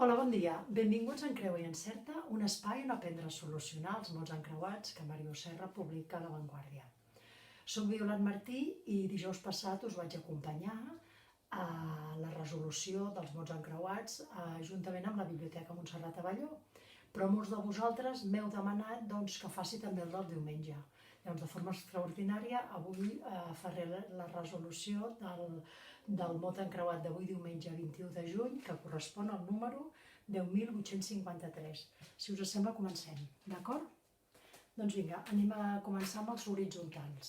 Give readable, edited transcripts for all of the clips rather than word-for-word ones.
Hola, bon dia. Benvinguts a Encreua i Encerta, un espai on aprendre a solucionar els mots encreuats que Mario Serra publica a La Vanguardia. Soc Violant Martí i dijous passat us vaig acompanyar a la resolució dels mots encreuats juntament amb la Biblioteca Montserrat Abelló, però molts de vosaltres m'heu demanat que faci també el del diumenge. Llavors, de forma extraordinària, avui faré la resolució del mot encreuat d'avui diumenge 21 de juny, que correspon al número 10.853. Si us sembla, comencem, d'acord? Doncs vinga, anem a començar amb els horitzontals.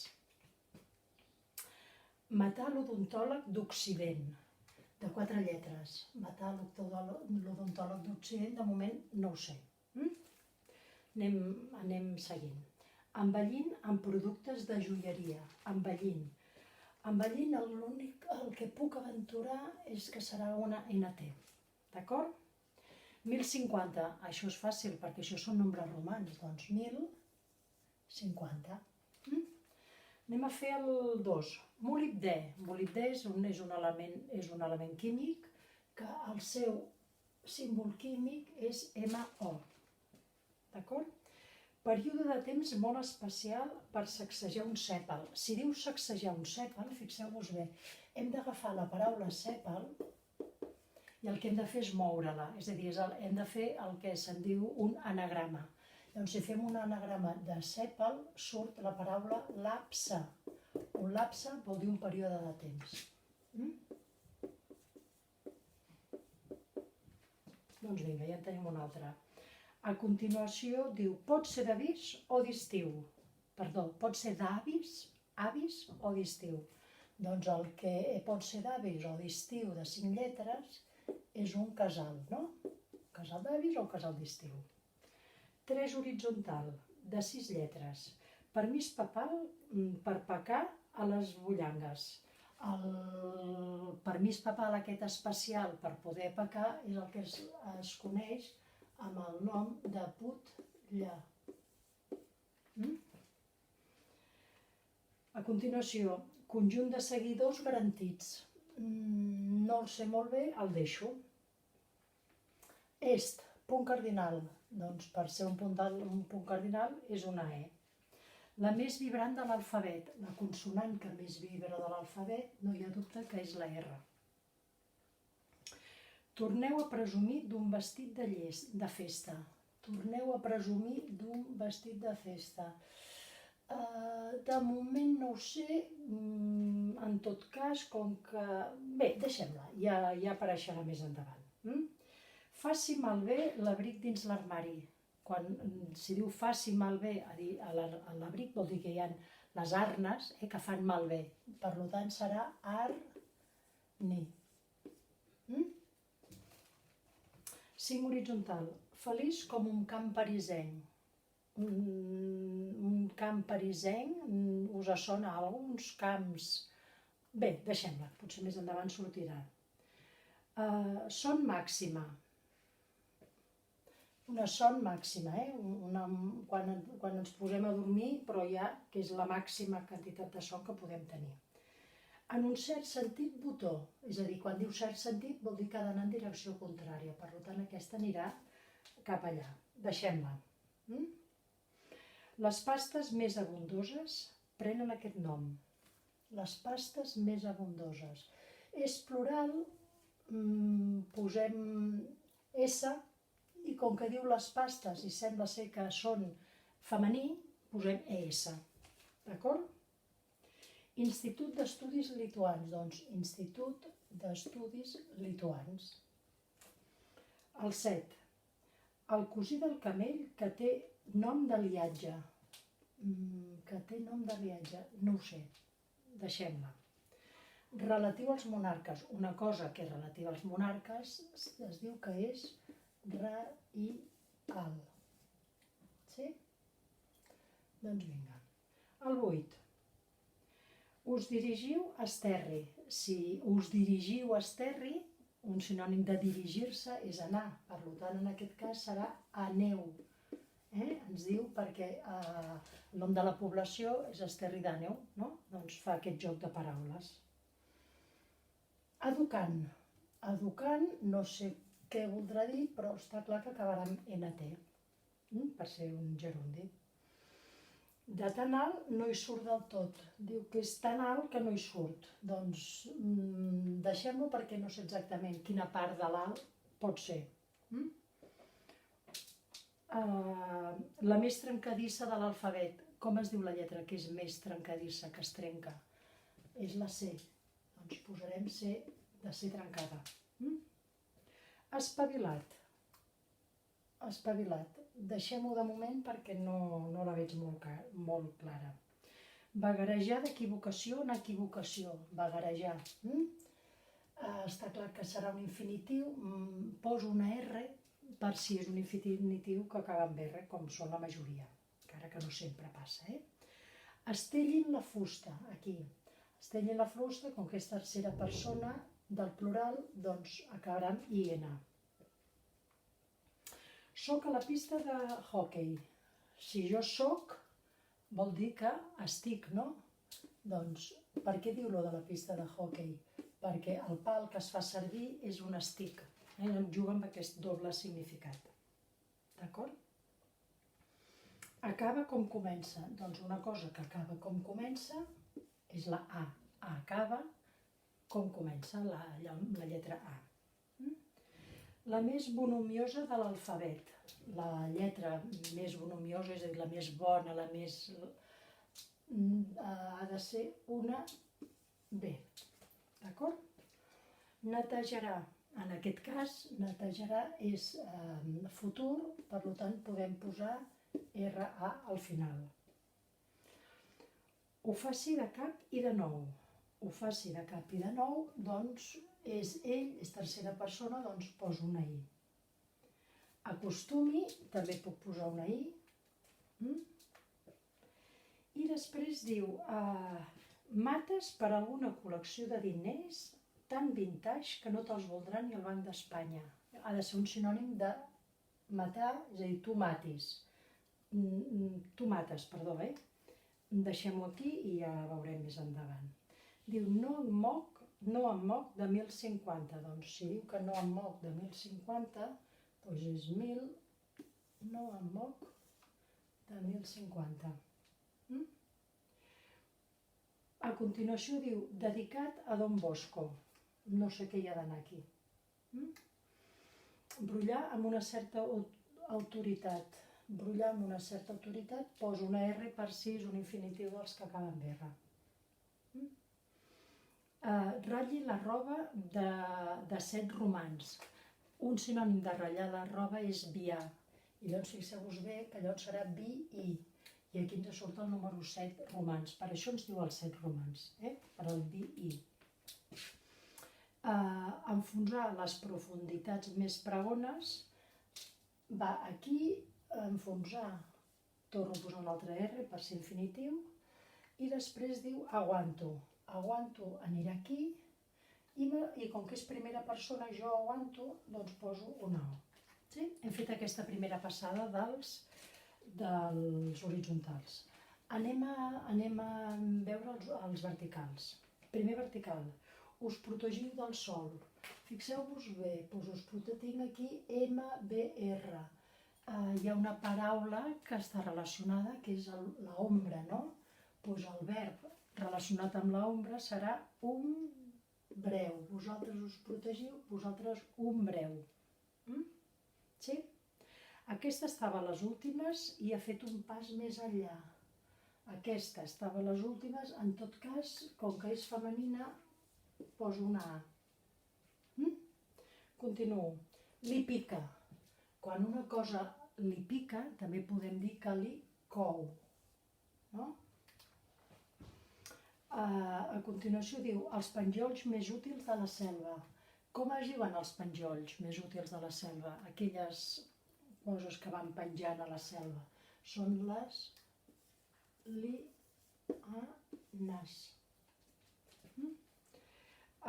Matar l'odontòleg d'Occident, de 4 lletres. Matar l'odontòleg d'Occident, de moment no ho sé. Anem seguint. Envellint amb productes de joieria. Envellint. Envellint l'únic que puc aventurar és que serà una NT. D'acord? 1050. Això és fàcil perquè això són nombres romans. Doncs 1050. Anem a fer el 2. Molibdè. Molibdè és un element químic que el seu símbol químic és MO. D'acord? Període de temps molt especial per sacsejar un sèpal. Si diu sacsejar un sèpal, fixeu-vos bé, hem d'agafar la paraula sèpal i el que hem de fer és moure-la. És a dir, hem de fer el que se'n diu un anagrama. Doncs si fem un anagrama de sèpal, surt la paraula lapse. Un lapse vol dir un període de temps. Doncs vinga, ja en tenim un altre. A continuació diu, pot ser d'avis o d'estiu. Perdó, pot ser d'avis o d'estiu. Doncs el que pot ser d'avis o d'estiu de 5 lletres és un casal, no? Casal d'avis o casal d'estiu. 3 horitzontal, de 6 lletres. Permís papal per pecar a les bullangues. El permís papal aquest especial per poder pecar és el que es coneix amb el nom de putlla. A continuació, conjunt de seguidors garantits. No el sé molt bé, el deixo. Est, punt cardinal. Doncs per ser un punt cardinal és una E. La més vibrant de l'alfabet, la consonant que més vibra de l'alfabet, no hi ha dubte que és la R. Torneu a presumir d'un vestit de festa. Torneu a presumir d'un vestit de festa. De moment no ho sé, en tot cas, com que... Bé, deixem-la, ja apareixerà més endavant. Faci malbé l'abric dins l'armari. Si diu faci malbé a l'abric vol dir que hi ha les arnes que fan malbé. Per tant serà arni. 5 horitzontal. Feliç com un camp parisenc. Un camp parisenc, us sona a alguns camps... Bé, deixem-la, potser més endavant sortirà. Son màxima. Una son màxima, quan ens posem a dormir, però ja que és la màxima quantitat de son que podem tenir. En un cert sentit, botó. És a dir, quan diu cert sentit vol dir que ha d'anar en direcció contrària. Per tant, aquesta anirà cap allà. Deixem-la. Les pastes més abundoses prenen aquest nom. Les pastes més abundoses. És plural, posem S, i com que diu les pastes i sembla ser que són femení, posem ES. D'acord? Institut d'Estudis Lituans. Doncs, Institut d'Estudis Lituans. El 7. El cosí del camell que té nom d'aliatge. Que té nom d'aliatge. No ho sé. Deixem-la. Relatiu als monarques. Una cosa que és relativa als monarques es diu que és reial. Sí? Doncs vinga. El 8. Us dirigiu a Esterri. Si us dirigiu a Esterri, un sinònim de dirigir-se és anar. Per tant, en aquest cas serà aneu. Ens diu perquè el nom de la població és Esterri d'Àneu, no? Doncs fa aquest joc de paraules. Educant. Educant, no sé què voldrà dir, però està clar que acabarà amb NT, per ser un gerundi. De tan alt no hi surt del tot. Diu que és tan alt que no hi surt. Doncs deixem-ho perquè no sé exactament quina part de l'alt pot ser. La més trencadissa de l'alfabet. Com es diu la lletra que és més trencadissa, que es trenca? És la C. Doncs posarem C de C trencada. Espavilat. Espavilat. Deixem-ho de moment perquè no la veig molt clara. Vagarejar d'equivocació en equivocació. Vagarejar. Està clar que serà un infinitiu. Poso una R per si és un infinitiu que acaba amb R, com són la majoria. Encara que no sempre passa. Estellin la fusta. Aquí. Estellin la fusta, com que és tercera persona del plural, doncs acabarà amb IN. Soc a la pista de hoquei. Si jo soc, vol dir que estic, no? Doncs, per què diu lo de la pista de hoquei? Perquè el pal que es fa servir és un estic. Juga amb aquest doble significat. D'acord? Acaba com comença. Doncs una cosa que acaba com comença és la A. A acaba com comença la lletra A. La més bonomiosa de l'alfabet. La lletra més bonomiosa, és a dir, la més bona, la més... ha de ser una B. D'acord? Netejarà. En aquest cas, netejarà és futur, per tant podem posar RA al final. Ho faci de cap i de nou. Ho faci de cap i de nou, doncs és ell, és tercera persona, doncs poso una I. Acostumi, també puc posar una I. I després diu, mates per alguna col·lecció de diners tan vintage que no te'ls voldrà ni el Banc d'Espanya. Ha de ser un sinònim de matar, és a dir, tu matis. Tu mates, perdó, Deixem-ho aquí i ja veurem més endavant. Diu, no em moc de 1050. Doncs si diu que no em moc de 1050, doncs és 1000, no em moc de 1050. A continuació diu, dedicat a Don Bosco. No sé què hi ha d'anar aquí. Brollar amb una certa autoritat. Brollar amb una certa autoritat, poso una R per si és un infinitiu dels que acaben amb R. Ratlli la roba de 7 romans. Un sinònim de ratllar la roba és viar. I llavors fixeu-vos bé que llavors serà vi-i. I aquí ens surt el número 7 romans. Per això ens diu els 7 romans, per al vi-i. Enfonsar les profunditats més pregones. Va aquí, enfonsar. Torno a posar una altra R per ser infinitiu. I després diu aguanto. Aguanto anirà aquí i com que és primera persona jo aguanto, doncs poso una O. Sí? Hem fet aquesta primera passada dels horitzontals. Anem a veure els verticals. Primer vertical, us protegiu del sol. Fixeu-vos bé, doncs us protegim aquí MBR. Hi ha una paraula que està relacionada, que és l'ombra, no? Doncs el verb relacionat amb l'ombra serà breu. Vosaltres us protegiu, vosaltres ombreu. Sí? Aquesta estava a les últimes i ha fet un pas més enllà. Aquesta estava a les últimes, en tot cas, com que és femenina, poso una A. Continuo. Li pica. Quan una cosa li pica, també podem dir que li cou. No? A continuació diu, els penjolls més útils de la selva. Com es diuen els penjolls més útils de la selva? Aquelles coses que van penjant a la selva. Són les lianes. I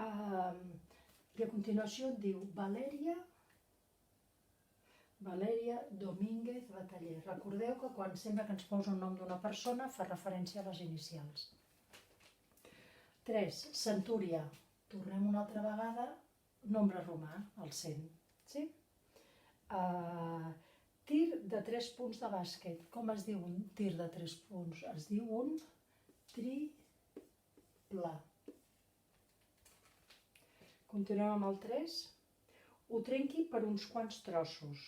a continuació et diu Valèria Domínguez Bataller. Recordeu que sempre que ens posa el nom d'una persona fa referència a les inicials. 3. Centúria. Tornem una altra vegada, nombre romà, el 100. Sí? Tir de 3 punts de bàsquet. Com es diu un tir de 3 punts? Es diu un triple. Continuem amb el 3. Ho trenqui per uns quants trossos.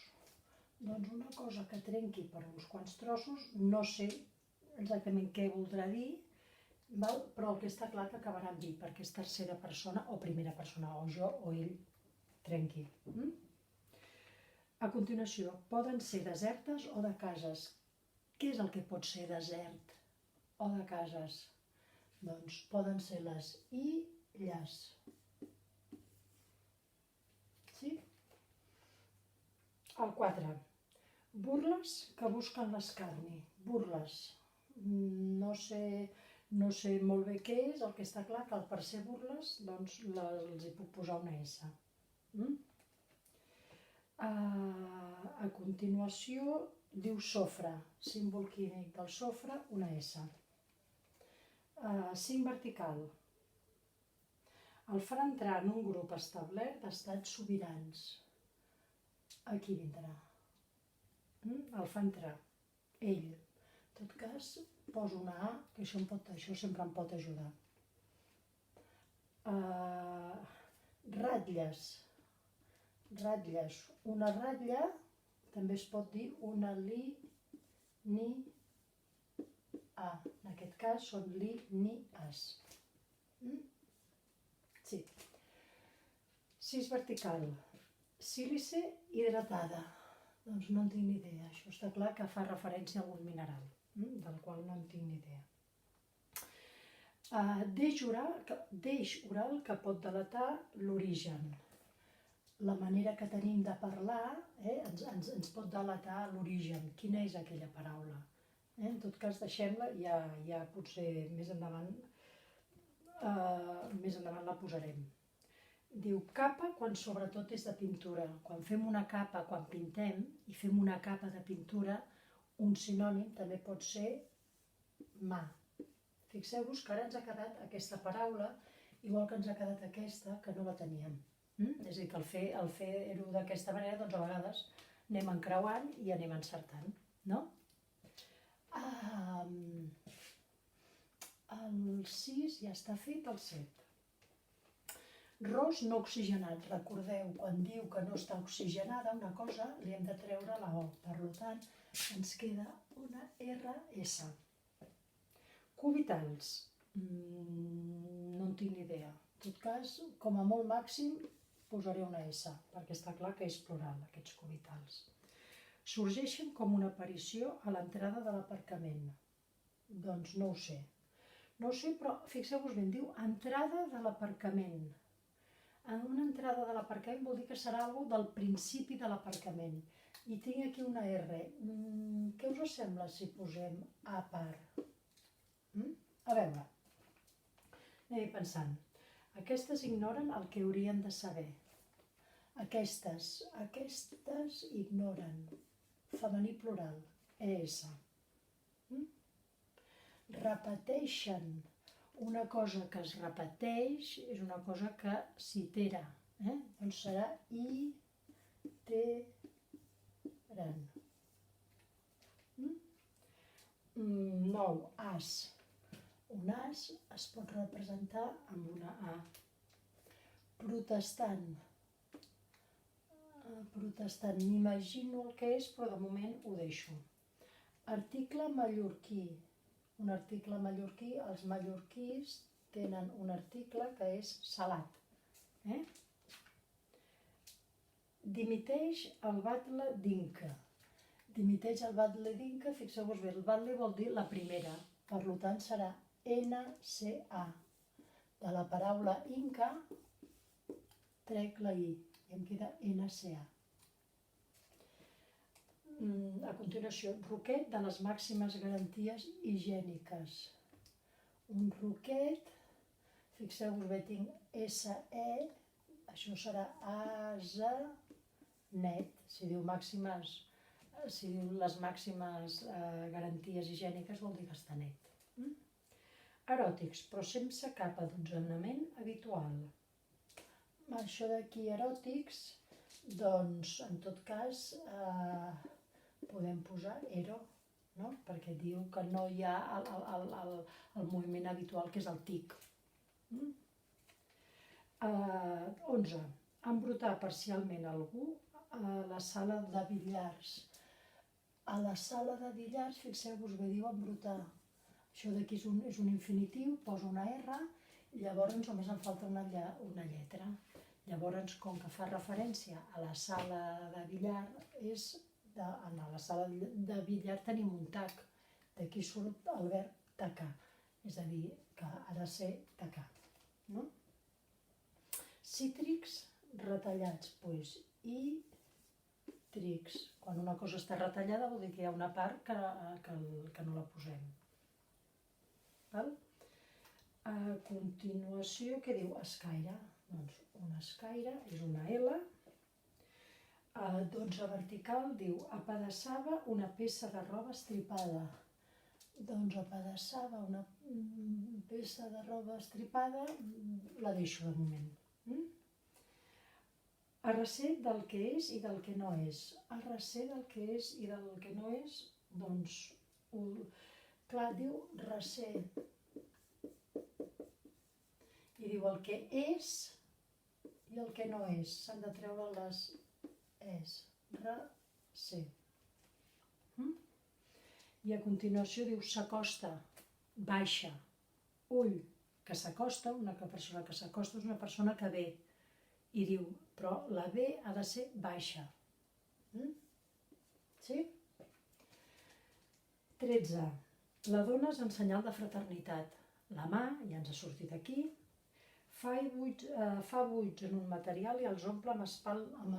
Doncs una cosa que trenqui per uns quants trossos, no sé exactament què voldrà dir, però el que està clar que acabarà amb dir, perquè és tercera persona o primera persona, o jo o ell trenqui. A continuació, poden ser desertes o de cases. Què és el que pot ser desert o de cases? Doncs poden ser les illes. Sí? El 4. Burles que busquen l'escarni. Burles. No sé molt bé què és, el que està clar que per ser burles doncs els hi puc posar una S. A continuació diu sofre, símbol químic del sofre, una S. 5 vertical. El farà entrar en un grup establert d'estats sobirans. Aquí vindrà. El fa entrar. Ell. En tot cas, poso una A, que això sempre em pot ajudar. Ratlles. Ratlles. Una ratlla també es pot dir una línia. En aquest cas són línies. Sí. 6 vertical. Sílice hidratada. Doncs no en tinc ni idea. Això està clar que fa referència a algun mineral, del qual no en tinc ni idea. Deix oral que pot delatar l'origen. La manera que tenim de parlar ens pot delatar l'origen. Quina és aquella paraula? En tot cas, deixem-la, ja potser més endavant la posarem. Diu capa quan sobretot és de pintura. Quan fem una capa, quan pintem i fem una capa de pintura, un sinònim també pot ser mà. Fixeu-vos que ara ens ha quedat aquesta paraula, igual que ens ha quedat aquesta, que no la teníem. És a dir, que al fer-ho d'aquesta manera, doncs a vegades anem encreuant i anem encertant, no? El 6 ja està fet, el 7. Ros no oxigenat. Recordeu, quan diu que no està oxigenada una cosa, li hem de treure la O. Per tant, ens queda una RS. Cubitals. No en tinc ni idea. En tot cas, com a molt màxim, posaré una S, perquè està clar que és plural, aquests cubitals. Sorgeixen com una aparició a l'entrada de l'aparcament. Doncs no ho sé. No ho sé, però fixeu-vos ben, diu entrada de l'aparcament. En una entrada de l'aparcament vol dir que serà alguna del principi de l'aparcament. I tinc aquí una R. Què us sembla si posem a part? A veure, anem pensant. Aquestes ignoren el que haurien de saber. Aquestes ignoren. Femení plural, ES. Repeteixen. Una cosa que es repeteix és una cosa que s'itera. Doncs serà iteran. 9. As. Un as es pot representar amb una A. Protestant. Protestant. M'imagino el que és, però de moment ho deixo. Article mallorquí. Un article mallorquí, els mallorquís tenen un article que és salat. Dimiteix el batle d'Inca. Dimiteix el batle d'Inca, fixeu-vos bé, el batle vol dir la primera, per tant serà NCA. De la paraula Inca trec la I i em queda NCA. A continuació, roquet de les màximes garanties higièniques. Un roquet, fixeu-vos bé, tinc SE, això serà ASA net, si diu les màximes garanties higièniques vol dir que està net. Eròtics, però sense cap adonzament habitual. Això d'aquí, eròtics, Doncs, en tot cas, podem posar ero, no? Perquè diu que no hi ha el moviment habitual, que és el tic. 11. Embrutar parcialment algú a la sala de billars. A la sala de billars, fixeu-vos bé, diu embrutar. Això d'aquí és un infinitiu, poso una R, i llavors només em falta una lletra. Llavors, com que fa referència a la sala de billar, en la sala de billar tenim un tac. D'aquí surt el verb tacar, és a dir, que ha de ser tacar. No? Cítrics retallats, doncs, i trix. Quan una cosa està retallada vol dir que hi ha una part que no la posem. Val? A continuació, què diu escaire? Doncs una escaire és una L. 12 vertical diu apedaçava una peça de roba estripada. Doncs apedaçava una peça de roba estripada, la deixo de moment. A recer del que és i del que no és. A recer del que és i del que no és, doncs, clar, diu recer. I diu el que és i el que no és. S'han de treure les és. Recer. I a continuació diu s'acosta, baixa, ull, que s'acosta, una persona que s'acosta és una persona que ve. I diu, però la B ha de ser baixa. Sí? 13. La dones en senyal de fraternitat. La mà, ja ens ha sortit aquí, fa buits en un material i els omple amb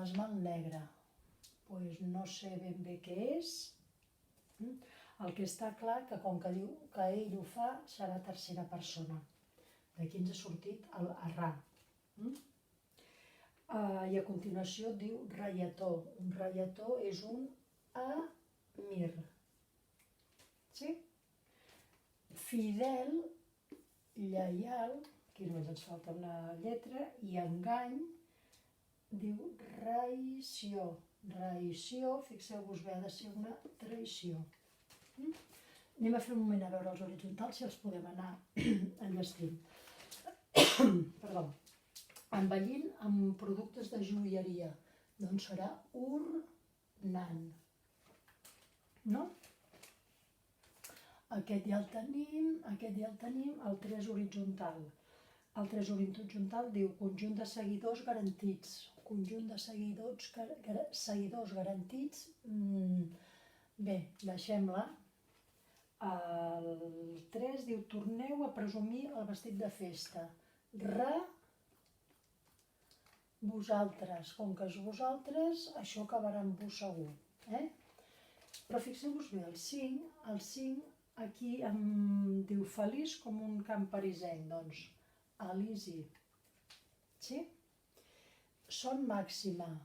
esmalt negre. Doncs no sé ben bé què és. El que està clar que com que diu que ell ho fa, serà tercera persona. D'aquí ens ha sortit el arrà. I a continuació diu reietó. Un reietó és un emir. Sí? Fidel, lleial, aquí només ens falta una lletra, i engany, diu traïció. Traïció, fixeu-vos bé, ha de ser una traïció. Anem a fer un moment a veure els horitzontals si els podem anar enllestint. Perdó. Envellint amb productes de joieria, doncs serà ornant. No? Aquest ja el tenim, el 3 horitzontal. El 3 horitzontal diu conjunt de seguidors garantits. Conjunt de seguidors garantits, bé, deixem-la. El 3 diu torneu a presumir el vestit de festa. Vosaltres, com que és vosaltres, això acabarà amb vos segur. Però fixeu-vos bé, el 5 aquí em diu feliç com un camp parisenc, doncs Elisi. Sí? Son màxima.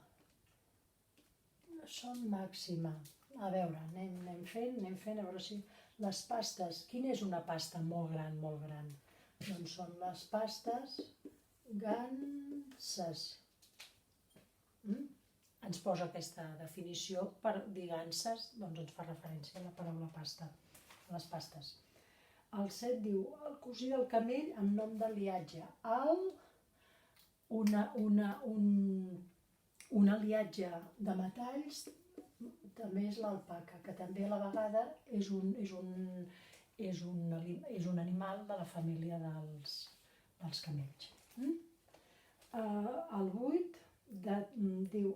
A veure, anem fent, a veure si les pastes, quina és una pasta molt gran, molt gran? Doncs són les pastes ganses. Ens posa aquesta definició per dir ganses, doncs ens fa referència a la paraula pasta, a les pastes. El 7 diu, el cosí del camell amb nom de liatge. Un aliatge de metalls també és l'alpaca, que també a la vegada és un animal de la família dels camells. El 8 diu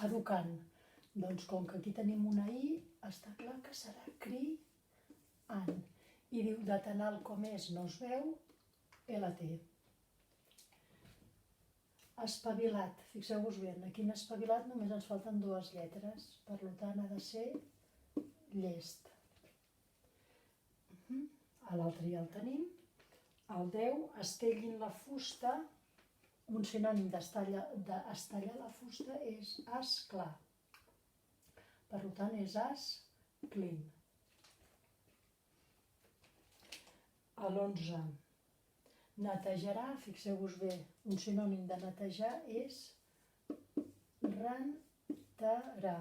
educant. Doncs com que aquí tenim una I, està clar que serà criant. I diu d'atenal com és, no es veu, LT. Espavilat, fixeu-vos bé, aquí en espavilat només ens falten 2 lletres, per tant ha de ser llest. A l'altre ja el tenim. El 10, estellin la fusta, un sinònim d'estallar la fusta és esclar. Per tant és esclin. A l'11, netejarà, fixeu-vos bé, un sinònim de netejar és rentarà.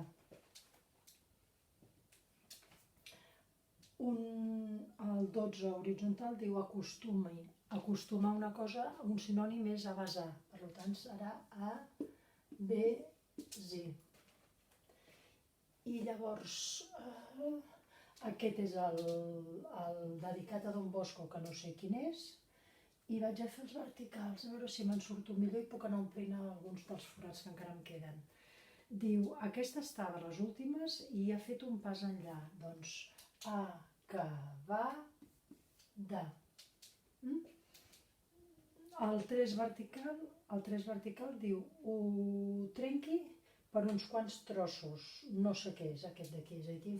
El 12 horitzontal diu acostumi. Acostumar una cosa, un sinònim és avasar. Per tant, serà avesi. I llavors, aquest és el dedicat a Don Bosco, que no sé quin és, i vaig a fer els verticals, a veure si me'n surto millor i puc anar omplint alguns dels forats que encara em queden. Diu, aquesta estava les últimes i ha fet un pas enllà. Doncs, acabar de. El 3 vertical diu, ho trenqui per uns quants trossos. No sé què és aquest d'aquí, és a dir, aquí em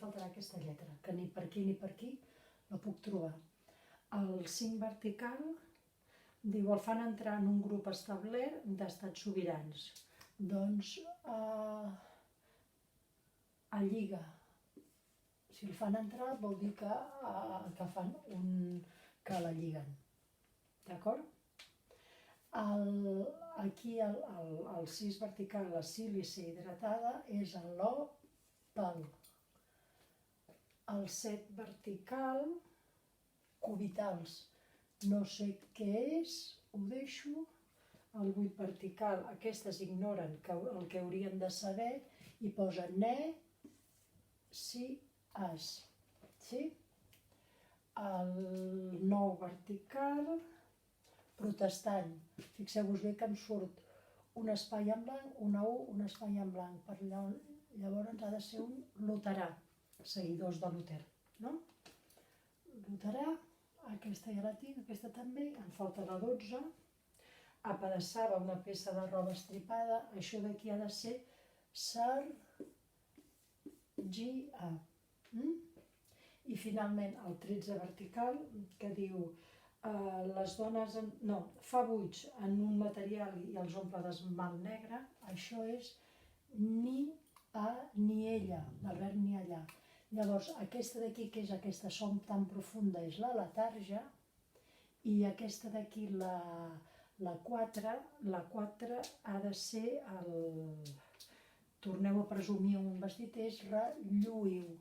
faltarà aquesta lletra, que ni per aquí no puc trobar. El 5 vertical diu, el fan entrar en un grup establert d'estats sobirans. Doncs, a lliga. Si el fan entrar vol dir que la lliguen. D'acord? Aquí el 6 vertical, la sílice hidratada, és l'òpal. El 7 vertical, cubitals. No sé què és, ho deixo. El 8 vertical, aquestes ignoren el que haurien de saber i posen si, as. Sí? El 9 vertical, protestant. Fixeu-vos bé que em surt un espai en blanc, una U, un espai en blanc. Llavors ha de ser un luterà, seguidors de Luter. No? Luterà, aquesta ja la tinc, aquesta també, em falta la 12. Apedaçava una peça de roba estripada, això d'aquí ha de ser sargia. I finalment el 13 vertical, que diu, les dones fa buits en un material i els omple d'esmalt negre, això és ni ella, del verb ni allà. Llavors, aquesta d'aquí, que és aquesta som tan profunda, és la letargia, i aquesta d'aquí, la 4 ha de ser torneu a presumir un vestit, és relluïu.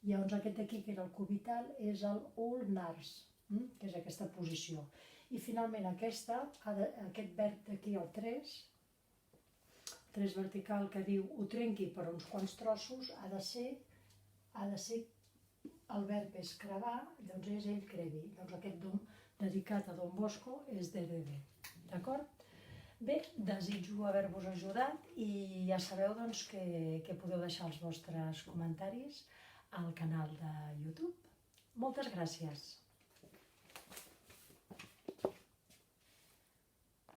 Llavors aquest d'aquí, que era el cubital, és el ulnars, que és aquesta posició. I finalment aquest verb d'aquí, el 3 vertical, que diu ho trenqui per uns quants trossos, ha de ser, el verb és crevar, doncs és ell crevi. Doncs aquest dedicat a Don Bosco és DDD. D'acord? Bé, desitjo haver-vos ajudat i ja sabeu doncs, que podeu deixar els vostres comentaris al canal de YouTube. Moltes gràcies.